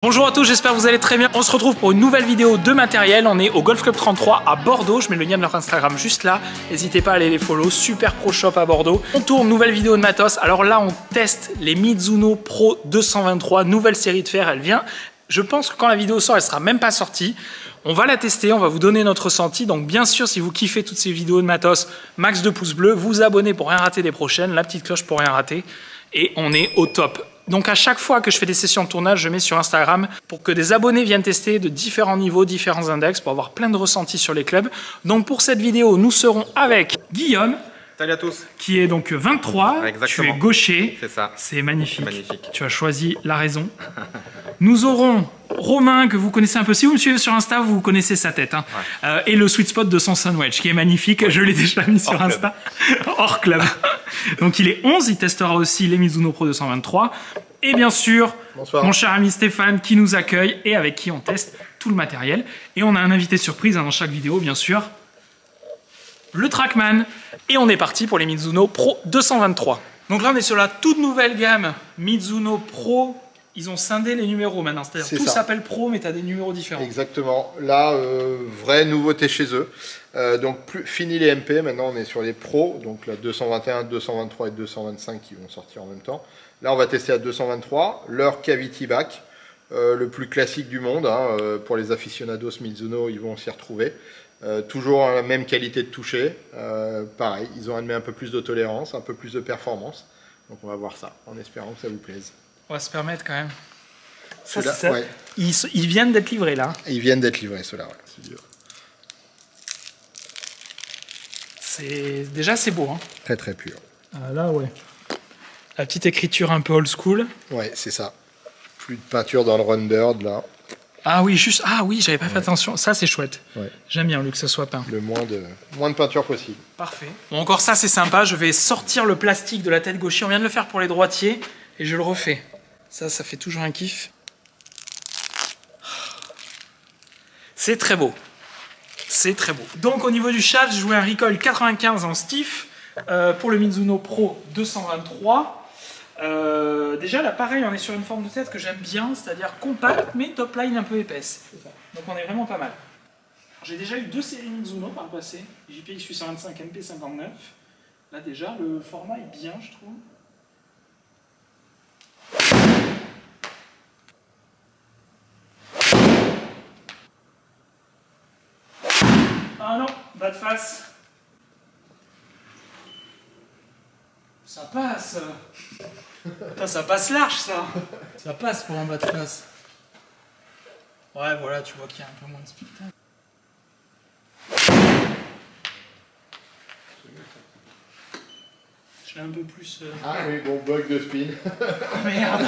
Bonjour à tous, j'espère que vous allez très bien. On se retrouve pour une nouvelle vidéo de matériel. On est au Golf Club 33 à Bordeaux. Je mets le lien de leur Instagram juste là. N'hésitez pas à aller les follow. Super Pro Shop à Bordeaux. On tourne, nouvelle vidéo de matos. Alors là, on teste les Mizuno Pro 223, nouvelle série de fer. Elle vient. Je pense que quand la vidéo sort, elle sera même pas sortie. On va la tester, on va vous donner notre ressenti. Donc bien sûr, si vous kiffez toutes ces vidéos de matos, max de pouces bleus, vous abonnez pour rien rater des prochaines, la petite cloche pour rien rater. Et on est au top. Donc à chaque fois que je fais des sessions de tournage, je mets sur Instagram pour que des abonnés viennent tester de différents niveaux, différents index, pour avoir plein de ressentis sur les clubs. Donc pour cette vidéo, nous serons avec Guillaume. Salut à tous. Qui est donc 23, exactement. Tu es gaucher. C'est ça. C'est magnifique. Magnifique. Tu as choisi la raison. Nous aurons Romain, que vous connaissez un peu. Si vous me suivez sur Insta, vous connaissez sa tête. Hein. Ouais. Et le sweet spot de son Sunwedge, qui est magnifique. Ouais. Je l'ai déjà mis sur Insta. Hors club. Donc il est 11, il testera aussi les Mizuno Pro 223. Et bien sûr, bonsoir, mon cher ami Stéphane qui nous accueille et avec qui on teste tout le matériel. Et on a un invité surprise dans chaque vidéo, bien sûr. Le Trackman. Et on est parti pour les Mizuno Pro 223. Donc là, on est sur la toute nouvelle gamme Mizuno Pro. Ils ont scindé les numéros maintenant. C'est-à-dire tout s'appelle Pro, mais tu as des numéros différents. Exactement. Là, vraie nouveauté chez eux. Donc, fini les MP. Maintenant, on est sur les Pro. Donc, la 221, 223 et 225 qui vont sortir en même temps. Là, on va tester à 223. Leur Cavity Back. Le plus classique du monde. Hein, pour les aficionados Mizuno, ils vont s'y retrouver. Toujours la même qualité de toucher, pareil, ils ont admis un peu plus de tolérance, un peu plus de performance, donc on va voir ça, en espérant que ça vous plaise. On va se permettre quand même. Ça, c'est ça. Ouais. Ils viennent d'être livrés là. Ils viennent d'être livrés, ceux-là, ouais. Déjà c'est beau. Hein. Très très pur. Là ouais. La petite écriture un peu old school. Ouais, c'est ça. Plus de peinture dans le Runbird là. Ah oui, juste. Ah oui, j'avais pas fait attention. Ça, c'est chouette. Ouais. J'aime bien, lui, que ça soit peint. Le moins de peinture possible. Parfait. Bon, encore ça, c'est sympa. Je vais sortir le plastique de la tête gaucher. On vient de le faire pour les droitiers et je le refais. Ça fait toujours un kiff. C'est très beau. C'est très beau. Donc, au niveau du shaft, je jouais un recoil 95 en stiff pour le Mizuno Pro 223. Déjà là pareil, on est sur une forme de tête que j'aime bien, c'est-à-dire compacte mais top line un peu épaisse. Donc on est vraiment pas mal. J'ai déjà eu deux séries Mizuno par le passé, JPX 825, MP59. Là déjà le format est bien, je trouve. Ah non, bas de face. Ça passe. Putain, ça passe large, ça. Ça passe pour un bas de face. Ouais, voilà, tu vois qu'il y a un peu moins de spectacle. Je l'ai un peu plus... Ah oui, bon, bug de spin. Oh merde.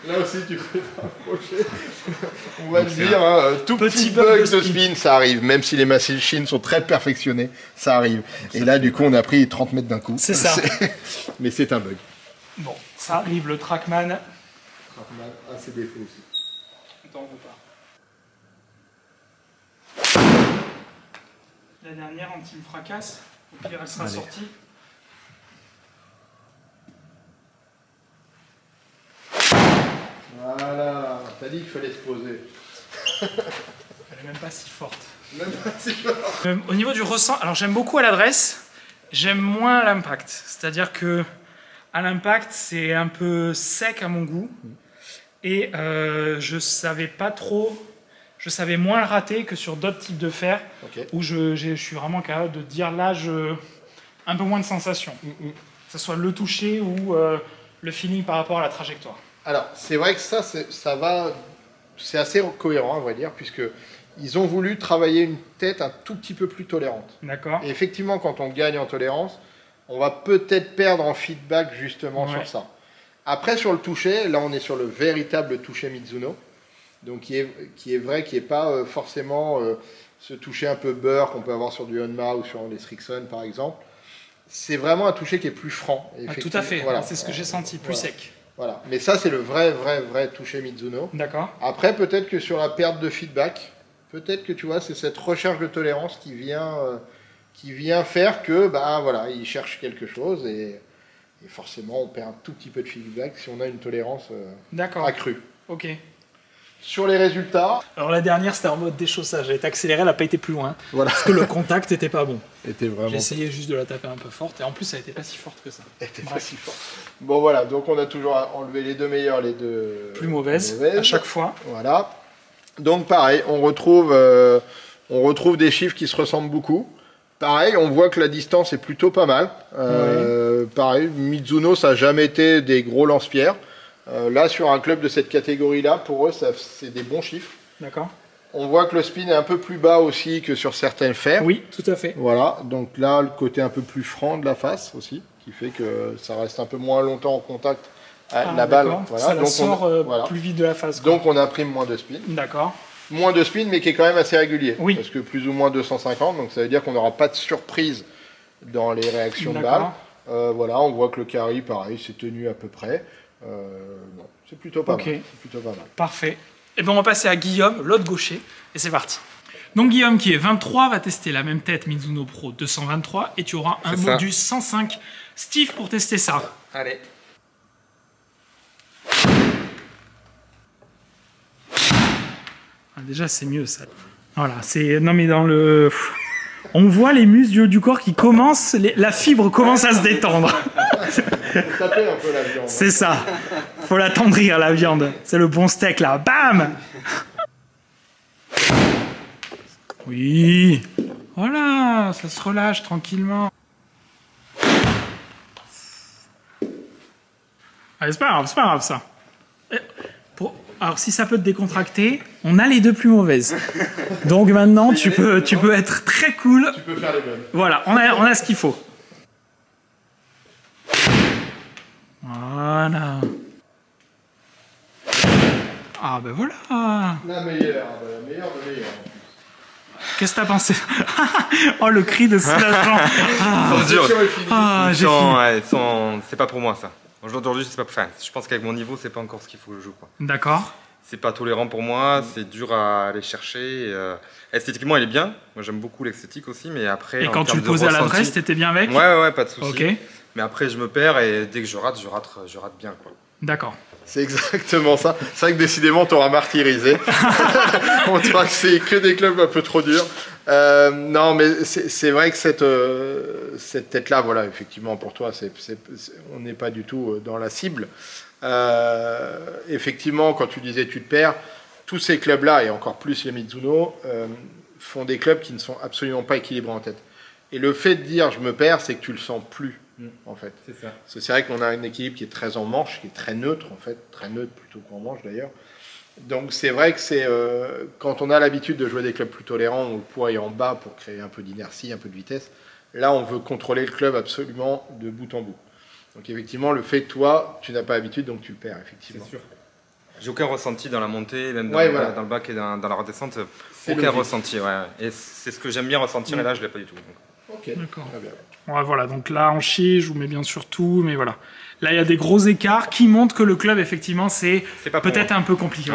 Là aussi, tu peux t'approcher. On va te dire, hein, tout petit bug de spin, ça arrive. Même si les machines sont très perfectionnées, ça arrive. Et là, du coup, on a pris 30 mètres d'un coup. C'est ça. Mais c'est un bug. Bon, ça arrive, le Trackman. Trackman a ses défauts aussi. Attends, on veut pas. La dernière, anti me fracasse. Au pire, elle sera sortie. Voilà, t'as dit qu'il fallait se poser. Elle est même pas si forte. Même pas si forte. Au niveau du ressent, alors j'aime beaucoup à l'adresse, j'aime moins à l'impact. C'est-à-dire que à l'impact, c'est un peu sec à mon goût. Et je savais pas trop, je savais moins le rater que sur d'autres types de fer, où je suis vraiment capable de dire là, un peu moins de sensation. Que ce soit le toucher ou le feeling par rapport à la trajectoire. Alors, c'est vrai que c'est assez cohérent, à vrai dire, puisque ils ont voulu travailler une tête un tout petit peu plus tolérante. D'accord. Et effectivement, quand on gagne en tolérance, on va peut-être perdre en feedback justement sur ça. Après, sur le toucher, là, on est sur le véritable toucher Mizuno, donc qui est vrai, qui n'est pas forcément ce toucher un peu beurre qu'on peut avoir sur du Honma ou sur les Srixon, par exemple. C'est vraiment un toucher qui est plus franc. Tout à fait, voilà. C'est ce que j'ai senti, plus sec. Voilà, mais ça c'est le vrai toucher Mizuno. D'accord. Après peut-être que sur la perte de feedback, peut-être que tu vois c'est cette recherche de tolérance qui vient faire que voilà, il cherche quelque chose et Et forcément, on perd un tout petit peu de feedback si on a une tolérance accrue. Ok. Sur les résultats... Alors la dernière, c'était en mode déchaussage. Elle était accélérée, elle n'a pas été plus loin. Voilà. Parce que le contact n'était pas bon. J'ai essayé juste de la taper un peu forte. Et en plus, elle n'était pas si forte que ça. Pas si forte. Bon voilà, donc on a toujours enlevé les deux meilleures, les deux plus mauvaises à chaque fois. Voilà. Donc pareil, on retrouve des chiffres qui se ressemblent beaucoup. Pareil, on voit que la distance est plutôt pas mal. Pareil, Mizuno, ça n'a jamais été des gros lance-pierres. Là, sur un club de cette catégorie-là, pour eux, c'est des bons chiffres. D'accord. On voit que le spin est un peu plus bas aussi que sur certains fers. Oui, tout à fait. Voilà, donc là, le côté un peu plus franc de la face aussi, qui fait que ça reste un peu moins longtemps en contact à la balle. Voilà. Ça la sort plus vite de la face. Quoi. Donc on imprime moins de spin. D'accord. Moins de spin, mais qui est quand même assez régulier. Oui. Parce que plus ou moins 250, donc ça veut dire qu'on n'aura pas de surprise dans les réactions de balle. Voilà, on voit que le carry, pareil, c'est tenu à peu près. Non, c'est plutôt pas mal. C'est plutôt pas mal. Parfait. Et bien on va passer à Guillaume, l'autre gaucher, et c'est parti. Donc Guillaume qui est 23 va tester la même tête Mizuno Pro 223 et tu auras un modus 105 Steve pour tester ça. Allez. Ah, déjà c'est mieux ça. Voilà, c'est non mais dans le on voit les muscles du corps qui commencent, la fibre commence à se détendre. Taper un peu la viande. C'est ça. Faut l'attendrir la viande. C'est le bon steak là. Bam. Oui. Voilà, ça se relâche tranquillement. Allez, c'est pas grave ça. Alors si ça peut te décontracter, on a les deux plus mauvaises. Donc maintenant tu peux être très cool. Tu peux faire les bonnes. Voilà, on a ce qu'il faut. Voilà. Ah ben voilà. La meilleure de meilleure. Qu'est-ce que t'as pensé? Oh le cri de soulagement. J'ai fini. C'est pas pour moi ça. Aujourd'hui, c'est pas. Enfin, je pense qu'avec mon niveau, c'est pas encore ce qu'il faut que je joue. D'accord. C'est pas tolérant pour moi, c'est dur à aller chercher. Esthétiquement, il est bien. Moi, j'aime beaucoup l'esthétique aussi, mais après. Et quand tu le posais à l'adresse, t'étais bien avec? Ouais, pas de souci. Ok. Mais après, je me perds et dès que je rate bien, quoi. D'accord. C'est exactement ça. C'est vrai que décidément, t'auras martyrisé. On te fera que c'est que des clubs un peu trop durs. Non, mais c'est vrai que cette tête-là, voilà, effectivement, pour toi, on n'est pas du tout dans la cible. Effectivement, quand tu disais tu te perds, tous ces clubs-là, et encore plus les Mizuno, font des clubs qui ne sont absolument pas équilibrés en tête. Et le fait de dire je me perds, c'est que tu le sens plus. En fait. C'est ça. Parce que c'est vrai qu'on a un équilibre qui est très en manche, qui est très neutre en fait, très neutre plutôt qu'en manche d'ailleurs. Donc c'est vrai que c'est quand on a l'habitude de jouer des clubs plus tolérants où le poids est en bas pour créer un peu d'inertie, un peu de vitesse, là on veut contrôler le club absolument de bout en bout. Donc effectivement le fait que toi tu n'as pas l'habitude donc tu le perds effectivement. C'est sûr. J'ai aucun ressenti dans la montée, même dans, dans le bac et dans la redescente, aucun ressenti. Ouais. Et c'est ce que j'aime bien ressentir et là je l'ai pas du tout. Donc. Ok. D'accord. Très bien. Ouais, voilà, donc là en chier, je vous mets bien sûr tout, mais voilà. Là, il y a des gros écarts qui montrent que le club, effectivement, c'est peut-être un peu compliqué.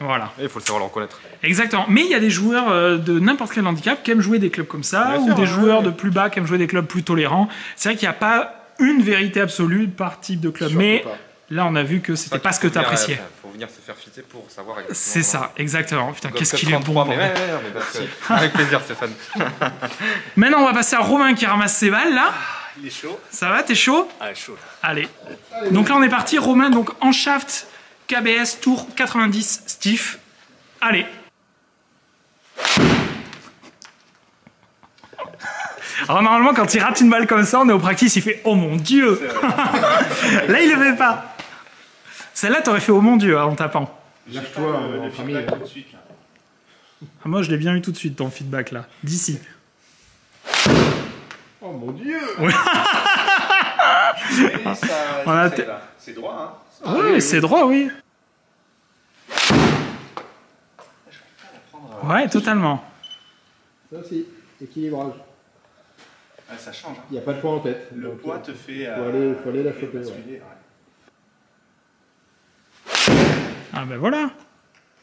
Voilà. Il faut le savoir le reconnaître. Exactement. Mais il y a des joueurs de n'importe quel handicap qui aiment jouer des clubs comme ça, ou des joueurs de plus bas qui aiment jouer des clubs plus tolérants. C'est vrai qu'il n'y a pas une vérité absolue par type de club. Mais là, on a vu que c'était pas ce que tu appréciais. Il faut venir se faire fitter pour savoir exactement. C'est ça, exactement. Putain, qu'est-ce qu'il est bon. Avec plaisir, Stéphane. Maintenant, on va passer à Romain qui ramasse ses balles, là. Il est chaud. Ça va, t'es chaud? Ah, chaud. Allez. Donc là, on est parti. Romain, donc en shaft, KBS, tour 90, stiff. Allez. Alors normalement, quand il rate une balle comme ça, on est au practice, il fait « Oh mon Dieu !» Là, il le fait pas. Celle-là, t'aurais fait « Oh mon Dieu !» en tapant. Lâche-toi en famille. Tout de suite, là. Ah, moi, je l'ai bien eu tout de suite, ton feedback, là. D'ici. Oh mon Dieu. C'est droit, hein. Oui, c'est droit, oui. Ouais, totalement. Ça aussi, équilibrage. Ah, ça change. Hein. Il n'y a pas de poids en tête. Le poids te fait... faut aller la choper. Ah ben voilà.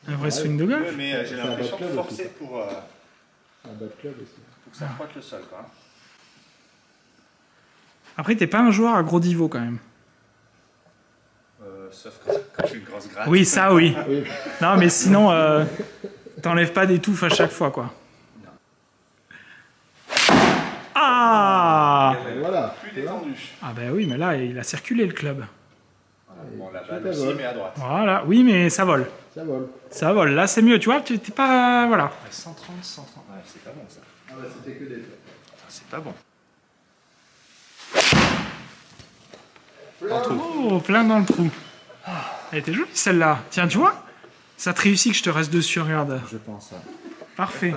Un vrai swing de golf. Mais j'ai l'impression de forcer pour... Un bad club aussi. Faut que ça frotte le sol, quoi. Après, t'es pas un joueur à gros niveau quand même. Sauf quand je suis une grosse gratte. Oui, ça oui. Non, mais sinon, t'enlèves pas des touffes à chaque fois, quoi. Ah! Voilà. Plus détendu. Ah ben oui, mais là, il a circulé le club. Bon, la balle aussi, mais à droite. Voilà, oui, mais ça vole. Ça vole. Ça vole, là c'est mieux, tu vois, t'es pas... Voilà. Ouais, 130, 130. Ouais, c'est pas bon ça. Ah bah c'était que des... C'est pas bon. Oh, plein dans le trou. Elle était jolie celle-là. Tiens, tu vois, ça te réussit que je te reste dessus, regarde. Je pense. Parfait.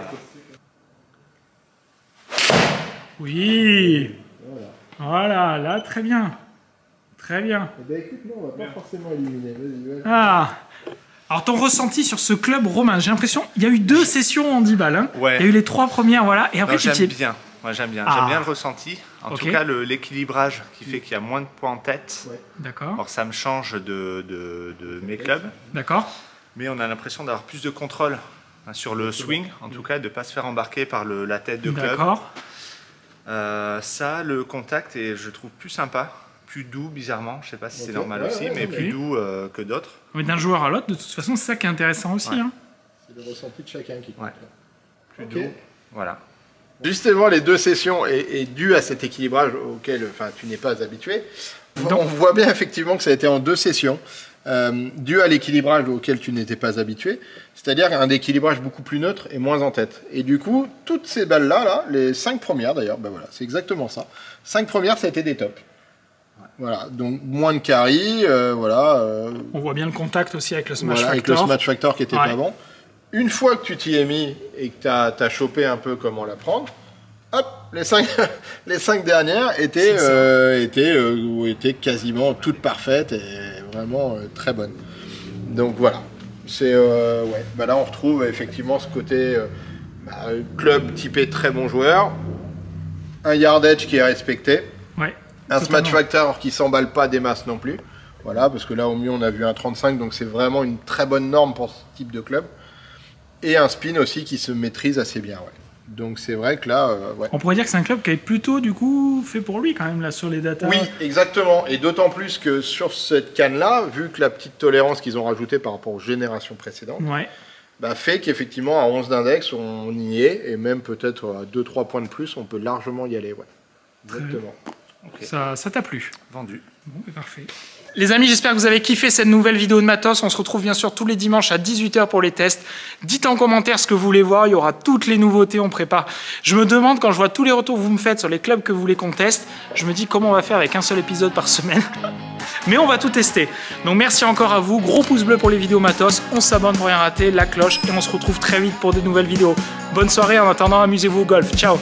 Oui. Voilà, là, très bien. Très bien. Eh ben écoute, non, on va pas forcément éliminer. Vas-y, ouais. Ah. Alors, ton ressenti sur ce club romain, j'ai l'impression, il y a eu 2 sessions en 10 balles. Hein. Ouais. Il y a eu les 3 premières, voilà. Et après, J'aime bien. Moi, j'aime bien. Ah. J'aime bien le ressenti. En tout cas, l'équilibrage qui fait qu'il y a moins de points en tête. Ouais. D'accord. Alors, ça me change de mes clubs. D'accord. Mais on a l'impression d'avoir plus de contrôle sur le swing. En tout cas, de ne pas se faire embarquer par la tête de club. D'accord. Ça, le contact est, je trouve, plus sympa. Plus doux, bizarrement. Je ne sais pas si c'est normal aussi, mais plus doux que d'autres. Mais d'un joueur à l'autre, de toute façon, c'est ça qui est intéressant aussi. Ouais. Hein. C'est le ressenti de chacun qui compte. Ouais. Plus Ok. doux. Voilà. Justement, les 2 sessions est dû à cet équilibrage auquel tu n'es pas habitué. On voit bien effectivement que ça a été en 2 sessions, dû à l'équilibrage auquel tu n'étais pas habitué, c'est-à-dire un équilibrage beaucoup plus neutre et moins en tête. Et du coup, toutes ces balles-là, les 5 premières d'ailleurs, ben voilà, c'est exactement ça. 5 premières, ça a été des tops. Voilà, donc moins de carry, voilà. On voit bien le contact aussi avec le Smash Voilà, Factor. avec le Smash Factor qui était pas bon. Une fois que tu t'y es mis et que tu as chopé un peu comment la prendre, hop, les 5 dernières étaient quasiment toutes parfaites et vraiment très bonnes. Donc voilà, c'est ouais. Bah là on retrouve effectivement ce côté club typé très bon joueur, un yardage qui est respecté, Ouais, un totalement. Smash Factor qui s'emballe pas des masses non plus. Voilà, parce que là au mieux on a vu un 35, donc c'est vraiment une très bonne norme pour ce type de club. Et un spin aussi qui se maîtrise assez bien. Ouais. Donc c'est vrai que là, ouais. On pourrait dire que c'est un club qui est plutôt du coup fait pour lui quand même là sur les datas. Oui, exactement. Et d'autant plus que sur cette canne-là, vu que la petite tolérance qu'ils ont rajoutée par rapport aux générations précédentes, Ouais. bah, fait qu'effectivement à 11 d'index, on y est. Et même peut-être à 2-3 points de plus, on peut largement y aller. Ouais. Exactement. Okay. Ça t'a plu. Vendu. Bon, c'est parfait. Les amis, j'espère que vous avez kiffé cette nouvelle vidéo de Matos. On se retrouve bien sûr tous les dimanches à 18 h pour les tests. Dites en commentaire ce que vous voulez voir. Il y aura toutes les nouveautés, on prépare. Je me demande, quand je vois tous les retours que vous me faites sur les clubs que vous voulez qu'on teste, je me dis comment on va faire avec un seul épisode par semaine. Mais on va tout tester. Donc merci encore à vous. Gros pouce bleu pour les vidéos Matos. On s'abonne pour rien rater, la cloche. Et on se retrouve très vite pour de nouvelles vidéos. Bonne soirée. En attendant, amusez-vous au golf. Ciao.